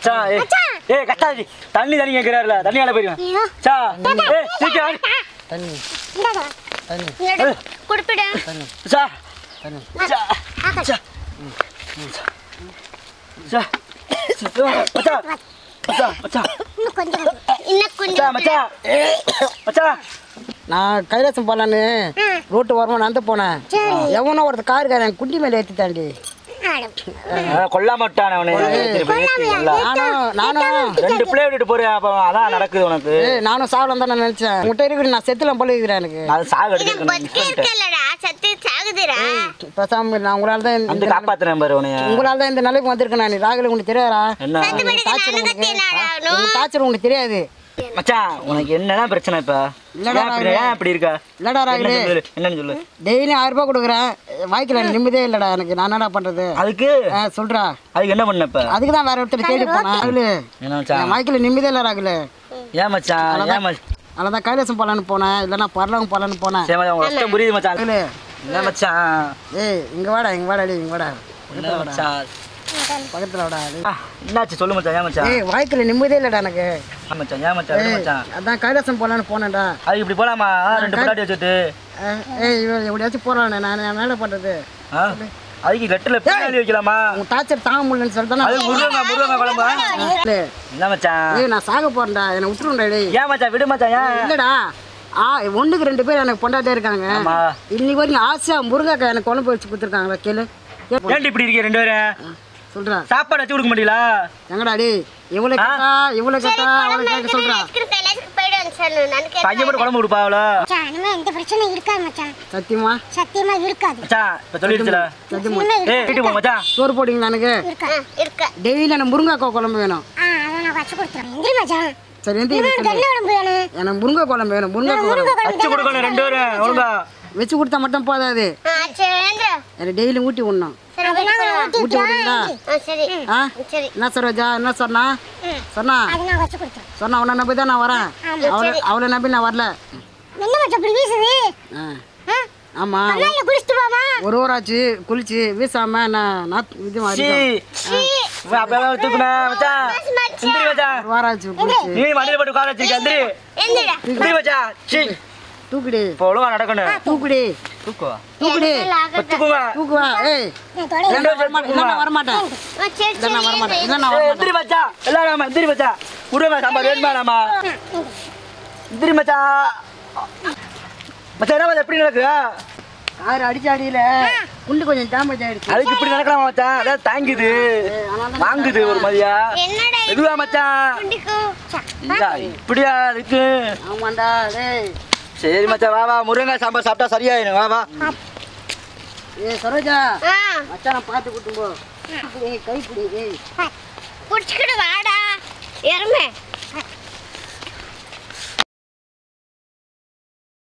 சா ஏய் கத்தாதி தண்ணி கேக்குறாருல தண்ணியால போயிடுவேன் சா ஏய் சீக்கிரம் தண்ணி இந்தாடா தண்ணி குடிப்பிடு சா தண்ணி சா சா சா மச்சா மச்சா மச்சா இன்னும் கொஞ்சம் மச்சா நான் கைலாசம் போகலான்னு ரோட்டு வரமா நடந்து போனேன் எவனோ ஒருத்தர் காருக்காரன் குண்டி மேலே ஏற்றித்தாண்டி கொல்லாம விட்டானே அவனு நானும் 2 பிள்ளை விட்டுட்டு போறேன் அப்ப அதான் நடக்குது உனக்கு நானும் சாவலாம் தான் நான் நினைச்சேன் உங்கள்கிட்ட இருக்கிற நான் செத்துலாம் போல இருக்கிறேன் எனக்கு அது சாக எடுத்துருக்கேன் பேசாம நான் உங்களால தான் வந்து காப்பாத்துறேன் பாரு உனைய உங்களால தான் இந்த நிலைக்கு வந்திருக்கேன் நான் ராகுல உங்களுக்கு தெரியாதா என்ன டார்ச்சர் உங்களுக்கு தெரியாது மச்சான் உனக்கு என்னதான் பிரச்சனை இப்ப ஏன் இப்படி இருக்க இல்லடா ராகுலே என்னன்னு சொல்லு டெய்லி 1000 ரூபாய் கொடுக்குறேன் வாய்க்கல நிம்மதியே இல்லடா எனக்கு நான் என்னடா பண்றது அதுக்கு சொல்றா அதுக்கு என்ன பண்ண இப்ப அதுக்கு தான் வேற ஒருத்தர் தேடி போனேன் ராகுலே என்ன மச்சான் வாய்க்கல நிம்மதியே இல்லை ராகுலே ஏன் மச்சான் அதான் கைலாசம் போலான்னு போனேன் இல்லைன்னா பரலவங்க போலான்னு போனேன் சரி மச்சான் கஷ்டம் புரியுது மச்சான் ராகுலே என்ன மச்சான் ஏய் இங்க வாடா இங்க வாடா என்ன மச்சான் பக்கத்துல வாடா என்னாச்சு சொல்லு மச்சான் ஏன் மச்சான் ஏய் வாய்க்கல நிம்மதியே இல்லடா எனக்கு மச்சான் ஏன் மச்சான் மச்சான் அதான் கைலாசம் போலான்னு போனேன்டா அது இப்படி போலாமா 2 பொண்டாட்டி வச்சுட்டு ஏய் இவன் எப்படியாச்சும் போறானே நான் என்ன பண்றது அதுக்கு லெட்டர்ல பின்னாடி வைக்கலாமா உங்க டார்ச்சர் தாங்க முடியலன்னு சொல்லிட்டு அது முருகங்க குழம்பா என்ன மச்சான் ஏய் நான் சாக போறேன்டா என்ன விட்டுருண்டா டேய் ஏன் மச்சான் விடு மச்சான் ஏன் இல்லடா ஒண்ணுக்கு 2 பேர் எனக்கு பொண்டாட்டியா இருக்காங்க இன்னைக்கு வரைக்கும் ஆசையா முருங்கைக்காய் எனக்கு குழம்பு வச்சு கொடுத்துருக்காங்களா கேளு ஏன்டி இப்படி இருக்கீங்க 2 பேரும் சொல்றா சாப்பாடு வச்சு கொடுக்க மாட்டீங்களா எங்கடா டேய் இவ்வளவு கேட்டா அவளை கேட்க சொல்றா பையன் மட்டும் குழம்பு கொடுப்பாவளோ இந்த பிரச்சனை இருக்காது மச்சான் சத்தியமா இருக்காது மச்சான் இப்ப சொல்லிடுச்சுல சத்தியமா ஏய் வீட்டுக்கு போ மச்சான் சோறு போடுவீங்களா எனக்கு இருக்க டெய்லி எனக்கு முருங்கைக்காய் குழம்பு வேணும் அதை நான் வச்சு கொடுத்துறேன் எந்திரி மச்சான் சரி எந்திரி எனக்கு முருங்கை குழம்பு வேணும் வச்சு கொடுக்கணும் 2 பேரும் ஒழுங்கா வச்சு கொடுத்தா மட்டும் போதாது எனக்கு டெய்லி ஊட்டி விடணும் ஊட்டி விடுங்களா என்ன சரோஜா என்ன சொன்னா அவனை நம்பி தான் நான் வரேன் அவளை நம்பி நான் வரல ஆமா ஒரு ஆச்சு குளிச்சு வீசாம நான் இது மாதிரி வாராச்சு தூக்குடி நடக்கணும் தூக்குவா ஏய் வரமாட்டேன் எப்படி நடக்குது கார் அடிச்ச அடியில குண்டு கொஞ்சம் டேமேஜ் ஆயிடுச்சு அதுக்கு இப்படி நடக்கலாம் மச்சான் அதான் தாங்குது வாங்குது ஒரு மாதிரியா எதுவா மச்சான் இப்படியா இருக்கு ஆமாண்டா டேய் சரி மச்சான் வா முருங்கை சாம்பார் சாப்பிட்டா சரியாயிடும் வா ஏய் சரோஜா மச்சான் பாத்து கூட்டு போ கை புடி ஏய் புடிச்சிட்டு வாடா